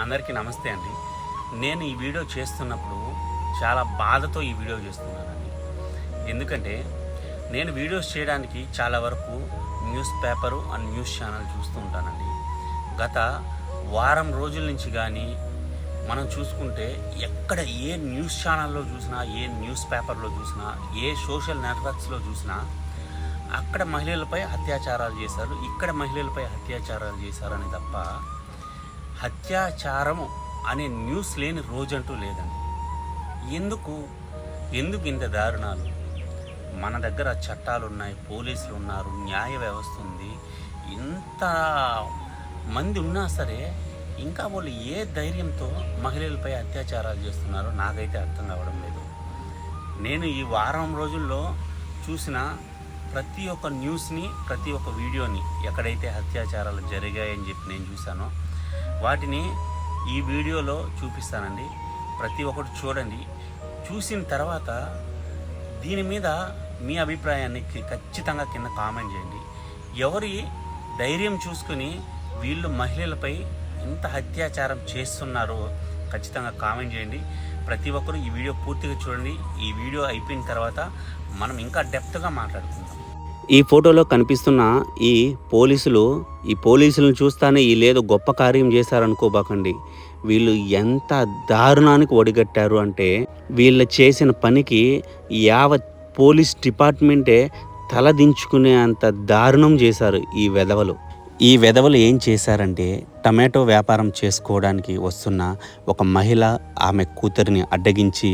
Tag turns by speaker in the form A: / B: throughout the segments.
A: అందరికీ నమస్తే అండి. నేను ఈ వీడియో చేస్తున్నప్పుడు చాలా బాధతో ఈ వీడియో చేస్తున్నానండి. ఎందుకంటే నేను వీడియోస్ చేయడానికి చాలా వరకు news paper and news channel చూస్తూ ఉంటానండి. గత వారం రోజుల నుంచి కానీ మనం చూసుకుంటే ఎక్కడ ఏ న్యూస్ ఛానల్లో చూసినా, ఏ న్యూస్ పేపర్లో చూసినా, ఏ సోషల్ నెట్వర్క్స్లో చూసినా అక్కడ మహిళలపై అత్యాచారాలు చేశారు, ఇక్కడ మహిళలపై అత్యాచారాలు చేశారని తప్ప అత్యాచారము అనే న్యూస్ లేని రోజంటూ లేదండి. ఎందుకు ఇంత దారుణాలు? మన దగ్గర చట్టాలు ఉన్నాయి, పోలీసులు ఉన్నారు, న్యాయ వ్యవస్థ ఉంది. ఇంత మంది ఉన్నా సరే ఇంకా వాళ్ళు ఏ ధైర్యంతో మహిళలపై అత్యాచారాలు చేస్తున్నారో నాకైతే అర్థం కావడం లేదు. నేను ఈ వారం రోజుల్లో చూసిన ప్రతి ఒక్క న్యూస్ని, ప్రతి ఒక్క వీడియోని, ఎక్కడైతే అత్యాచారాలు జరిగాయని చెప్పి నేను చూశానో వాటిని ఈ వీడియోలో చూపిస్తానండి. ప్రతి ఒక్కటి చూడండి. చూసిన తర్వాత దీని మీద మీ అభిప్రాయాన్ని ఖచ్చితంగా కింద కామెంట్ చేయండి. ఎవరి ధైర్యం చూసుకుని వీళ్ళు మహిళలపై ఇంత అత్యాచారం చేస్తున్నారో ఖచ్చితంగా కామెంట్ చేయండి. ప్రతి ఒక్కరు ఈ వీడియో పూర్తిగా చూడండి. ఈ వీడియో అయిపోయిన తర్వాత మనం ఇంకా డెప్త్గా మాట్లాడుకుందాం. ఈ ఫోటోలో కనిపిస్తున్న ఈ పోలీసులను చూస్తానే వీళ్ళేదో గొప్ప కార్యం చేశారనుకోబాకండి. వీళ్ళు ఎంత దారుణానికి ఒడిగట్టారు అంటే వీళ్ళు చేసిన పనికి యావత్ పోలీస్ డిపార్ట్మెంటే తలదించుకునే అంత దారుణం చేశారు ఈ వెధవలు ఏం చేశారంటే, టమాటో వ్యాపారం చేసుకోవడానికి వస్తున్న ఒక మహిళ ఆమె కూతురిని అడ్డగించి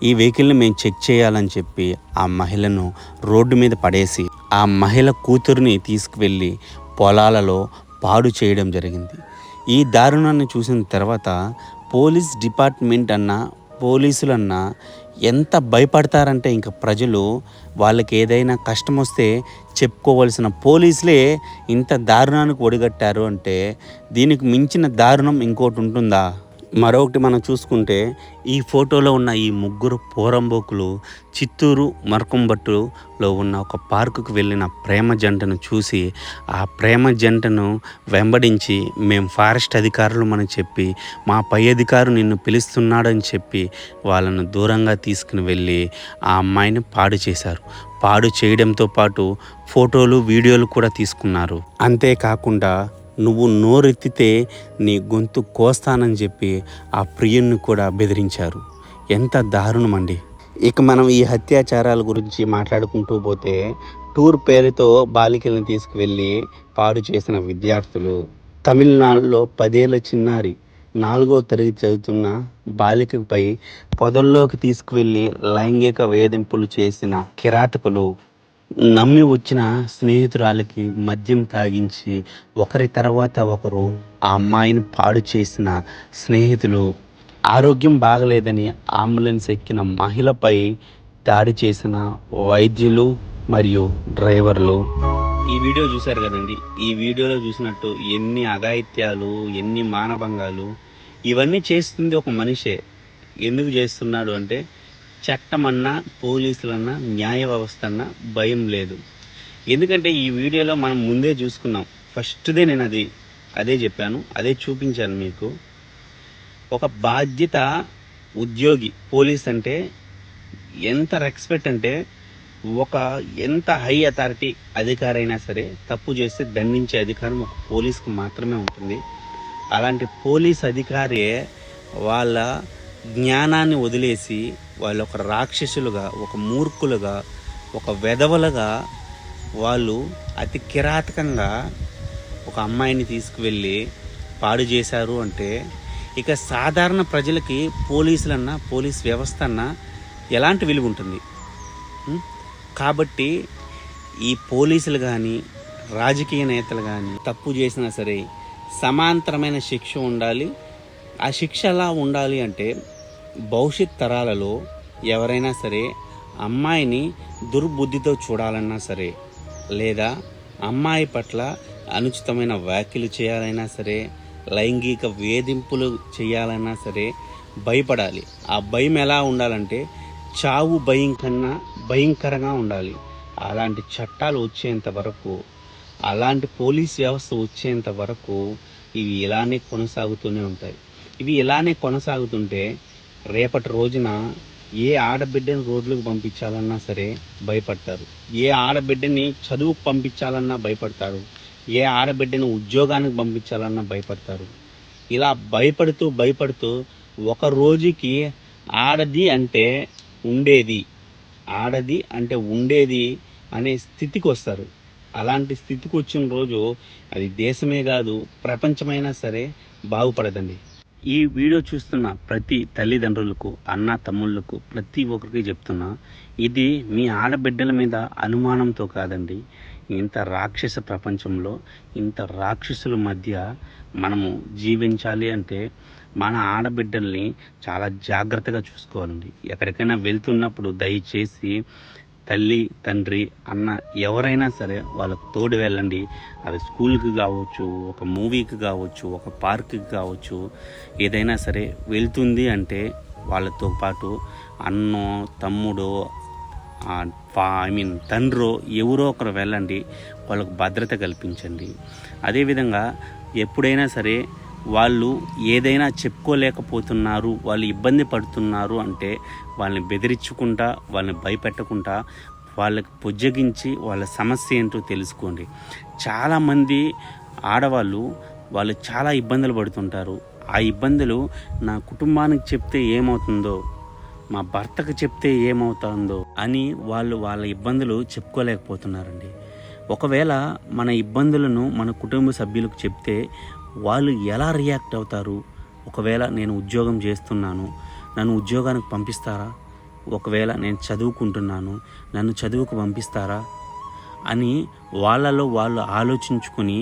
A: ఈ వెహికల్ని మేము చెక్ చేయాలని చెప్పి ఆ మహిళను రోడ్డు మీద పడేసి ఆ మహిళ కూతురిని తీసుకువెళ్ళి పొలాలలో పాడు చేయడం జరిగింది. ఈ దారుణాన్ని చూసిన తర్వాత పోలీస్ డిపార్ట్మెంట్ పోలీసులన్నా ఎంత భయపడతారంటే, ఇంకా ప్రజలు వాళ్ళకి ఏదైనా కష్టం వస్తే చెప్పుకోవాల్సిన పోలీసులే ఇంత దారుణానికి ఒడిగట్టారు అంటే దీనికి మించిన దారుణం ఇంకోటి ఉంటుందా? మరొకటి మనం చూసుకుంటే ఈ ఫోటోలో ఉన్న ఈ ముగ్గురు పోరంబోకులు చిత్తూరు మరకంబట్టులో ఉన్న ఒక పార్కుకు వెళ్ళిన ప్రేమ జంటను చూసి ఆ ప్రేమ జంటను వెంబడించి మేము ఫారెస్ట్ అధికారులు చెప్పి మా పై అధికారు నిన్ను పిలుస్తున్నాడని చెప్పి వాళ్ళను దూరంగా తీసుకుని వెళ్ళి ఆ అమ్మాయిని పాడు చేశారు. పాడు చేయడంతో పాటు ఫోటోలు, వీడియోలు కూడా తీసుకున్నారు. అంతేకాకుండా నువ్వు నోరెత్తితే నీ గొంతు కోస్తానని చెప్పి ఆ ప్రియుణ్ణి కూడా బెదిరించారు. ఎంత దారుణం అండి. ఇక మనం ఈ అత్యాచారాల గురించి మాట్లాడుకుంటూ పోతే టూర్ పేరుతో బాలికలను తీసుకువెళ్ళి పాడు చేసిన విద్యార్థులు, తమిళనాడులో 10 ఏళ్ల చిన్నారి 4వ తరగతి చదువుతున్న బాలికపై పొదల్లోకి తీసుకువెళ్ళి లైంగిక వేధింపులు చేసిన కిరాతకులు, నమ్మి వచ్చిన స్నేహితురాలకి మద్యం తాగించి ఒకరి తర్వాత ఒకరు ఆ అమ్మాయిని పాడు చేసిన స్నేహితులు, ఆరోగ్యం బాగలేదని అంబులెన్స్ ఎక్కిన మహిళపై దాడి చేసిన వైద్యులు మరియు డ్రైవర్లు. ఈ వీడియో చూశారు కదండి. ఈ వీడియోలో చూసినట్టు ఎన్ని అఘాయిత్యాలు, ఎన్ని మానభంగాలు, ఇవన్నీ చేస్తుంది ఒక మనిషే. ఎందుకు చేస్తున్నాడు అంటే చట్టమన్నా, పోలీసులన్నా, న్యాయ వ్యవస్థ అన్నా భయం లేదు. ఎందుకంటే ఈ వీడియోలో మనం ముందే చూసుకున్నాం. ఫస్ట్దే నేను అదే చెప్పాను, అదే చూపించాను మీకు. ఒక బాధ్యత ఉద్యోగి పోలీస్ అంటే ఎంత రెస్పెక్ట్ అంటే, ఎంత హై అథారిటీ అధికారి అయినా సరే తప్పు చేస్తే దండించే అధికారం ఒక పోలీస్కి మాత్రమే ఉంటుంది. అలాంటి పోలీస్ అధికారి వాళ్ళ జ్ఞానాన్ని వదిలేసి వాళ్ళు ఒక రాక్షసులుగా, ఒక మూర్ఖులుగా, ఒక వెధవలుగా వాళ్ళు అతి కిరాతకంగా ఒక అమ్మాయిని తీసుకువెళ్ళి పాడు చేశారు అంటే ఇక సాధారణ ప్రజలకి పోలీసులన్నా, పోలీస్ వ్యవస్థ అన్నా ఎలాంటి విలువ ఉంటుంది? కాబట్టి ఈ పోలీసులు కానీ, రాజకీయ నేతలు కానీ తప్పు చేసినా సరే సమాంతరమైన శిక్ష ఉండాలి. ఆ శిక్ష ఎలా ఉండాలి అంటే, భవిష్యత్ తరాలలో ఎవరైనా సరే అమ్మాయిని దుర్బుద్ధితో చూడాలన్నా సరే, లేదా అమ్మాయి పట్ల అనుచితమైన వ్యాఖ్యలు చేయాలన్నా సరే, లైంగిక వేధింపులు చేయాలన్నా సరే భయపడాలి. ఆ భయం ఎలా ఉండాలంటే చావు భయం కన్నా భయంకరంగా ఉండాలి. అలాంటి చట్టాలు వచ్చేంత వరకు, అలాంటి పోలీస్ వ్యవస్థ వచ్చేంత వరకు ఇవి ఇలానే కొనసాగుతూనే ఉంటాయి. ఇవి ఇలానే కొనసాగుతుంటే రేపటి రోజున ఏ ఆడబిడ్డని రోడ్లకు పంపించాలన్నా సరే భయపడతారు, ఏ ఆడబిడ్డని చదువుకు పంపించాలన్నా భయపడతారు, ఏ ఆడబిడ్డని ఉద్యోగానికి పంపించాలన్నా భయపడతారు. ఇలా భయపడుతూ ఒక రోజుకి ఆడది అంటే ఉండేది అనే స్థితికి వస్తారు. అలాంటి స్థితికి వచ్చిన రోజు అది దేశమే కాదు ప్రపంచమైనా సరే బాగుపడదండి. ఈ వీడియో చూస్తున్న ప్రతి తల్లిదండ్రులకు, అన్న తమ్ముళ్ళకు, ప్రతి ఒక్కరికి చెప్తున్నా, ఇది మీ ఆడబిడ్డల మీద అనుమానంతో కాదండి. ఇంత రాక్షస ప్రపంచంలో, ఇంత రాక్షసుల మధ్య మనము జీవించాలి అంటే మన ఆడబిడ్డల్ని చాలా జాగ్రత్తగా చూసుకోవాలండి. ఎక్కడికైనా వెళ్తున్నప్పుడు దయచేసి తల్లి, తండ్రి, అన్న ఎవరైనా సరే వాళ్ళకు తోడు వెళ్ళండి. అది స్కూల్కి కావచ్చు, ఒక మూవీకి కావచ్చు, ఒక పార్క్కి కావచ్చు, ఏదైనా సరే వెళ్తుంది అంటే వాళ్ళతో పాటు అన్నో, తమ్ముడో, తండ్రో ఎవరో ఒకరు వెళ్ళండి. వాళ్ళకు భద్రత కల్పించండి. అదేవిధంగా ఎప్పుడైనా సరే వాళ్ళు ఏదైనా చెప్పుకోలేకపోతున్నారు, వాళ్ళు ఇబ్బంది పడుతున్నారు అంటే వాళ్ళని బెదిరించుకుంటా, వాళ్ళని భయపెట్టకుండా వాళ్ళకి బుజ్జగించి వాళ్ళ సమస్య ఏంటో తెలుసుకోండి. చాలామంది ఆడవాళ్ళు వాళ్ళు చాలా ఇబ్బందులు పడుతుంటారు. ఆ ఇబ్బందులు నా కుటుంబానికి చెప్తే ఏమవుతుందో, మా భర్తకు చెప్తే ఏమవుతుందో అని వాళ్ళ ఇబ్బందులు చెప్పుకోలేకపోతున్నారండి. ఒకవేళ మన ఇబ్బందులను మన కుటుంబ సభ్యులకు చెప్తే వాళ్ళు ఎలా రియాక్ట్ అవుతారు? ఒకవేళ నేను ఉద్యోగం చేస్తున్నాను, నన్ను ఉద్యోగానికి పంపిస్తారా? ఒకవేళ నేను చదువుకుంటున్నాను, నన్ను చదువుకు పంపిస్తారా అని వాళ్ళలో వాళ్ళు ఆలోచించుకొని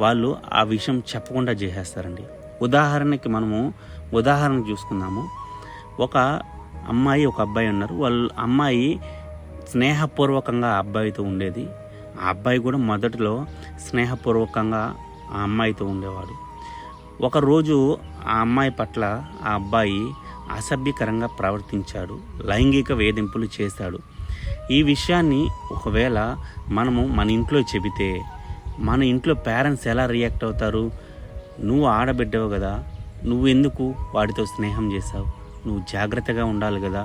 A: వాళ్ళు ఆ విషయం చెప్పకుండా చేసేస్తారండి. ఉదాహరణ చూసుకుందాము. ఒక అమ్మాయి, ఒక అబ్బాయి ఉన్నారు. వాళ్ళ అమ్మాయి స్నేహపూర్వకంగా ఆ అబ్బాయితో ఉండేది. ఆ అబ్బాయి కూడా మొదట్లో స్నేహపూర్వకంగా ఆ అమ్మాయితో ఉండేవాడు. ఒకరోజు ఆ అమ్మాయి పట్ల ఆ అబ్బాయి అసభ్యకరంగా ప్రవర్తించాడు, లైంగిక వేధింపులు చేశాడు. ఈ విషయాన్ని ఒకవేళ మనము మన ఇంట్లో చెబితే మన ఇంట్లో పేరెంట్స్ ఎలా రియాక్ట్ అవుతారు? నువ్వు ఆడబిడ్డవు కదా, నువ్వు ఎందుకు వాడితో స్నేహం చేశావు? నువ్వు జాగ్రత్తగా ఉండాలి కదా,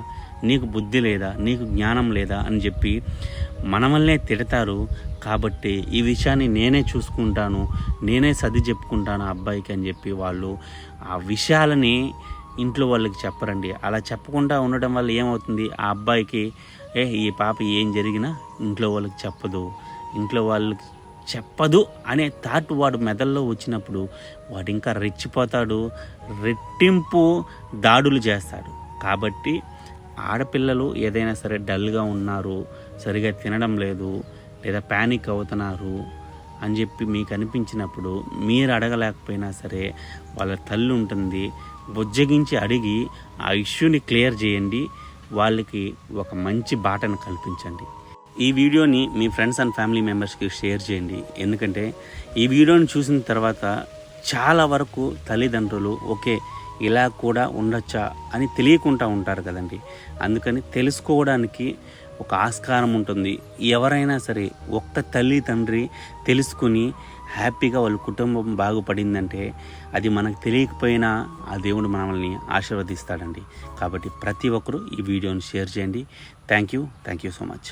A: నీకు బుద్ధి లేదా, నీకు జ్ఞానం లేదా అని చెప్పి మనమల్నే తిడతారు. కాబట్టి ఈ విషయాన్ని నేనే చూసుకుంటాను, నేనే సర్ది చెప్పుకుంటాను ఆ అబ్బాయికి అని చెప్పి వాళ్ళు ఆ విషయాలని ఇంట్లో వాళ్ళకి చెప్పరండి. అలా చెప్పకుండా ఉండడం వల్ల ఏమవుతుంది? ఆ అబ్బాయికి ఈ పాప ఏం జరిగినా ఇంట్లో వాళ్ళకి చెప్పదు అనే థాట్ వాడు మెదల్లో వచ్చినప్పుడు వాడు ఇంకా రెచ్చిపోతాడు, రెట్టింపు దాడులు చేస్తాడు. కాబట్టి ఆడపిల్లలు ఏదైనా సరే డల్గా ఉన్నారు, సరిగా తినడం లేదు, లేదా ప్యానిక్ అవుతున్నారు అని చెప్పి మీకు అనిపించినప్పుడు మీరు అడగలేకపోయినా సరే వాళ్ళ తల్లి ఉంటుంది, బుజ్జగించి అడిగి ఆ ఇష్యూని క్లియర్ చేయండి. వాళ్ళకి ఒక మంచి బాటను కల్పించండి. ఈ వీడియోని మీ ఫ్రెండ్స్ అండ్ ఫ్యామిలీ మెంబర్స్కి షేర్ చేయండి. ఎందుకంటే ఈ వీడియోని చూసిన తర్వాత చాలా వరకు తల్లిదండ్రులు ఇలా కూడా ఉండొచ్చా అని తెలియకుండా ఉంటారు కదండి. అందుకని తెలుసుకోవడానికి ఒక ఆస్కారం ఉంటుంది. ఎవరైనా సరే ఒక్క తల్లి తండ్రి తెలుసుకుని హ్యాపీగా వాళ్ళ కుటుంబం బాగుపడిందంటే అది మనకు తెలియకపోయినా ఆ దేవుడు మనల్ని ఆశీర్వదిస్తాడండి. కాబట్టి ప్రతి ఒక్కరూ ఈ వీడియోని షేర్ చేయండి. Thank you so much.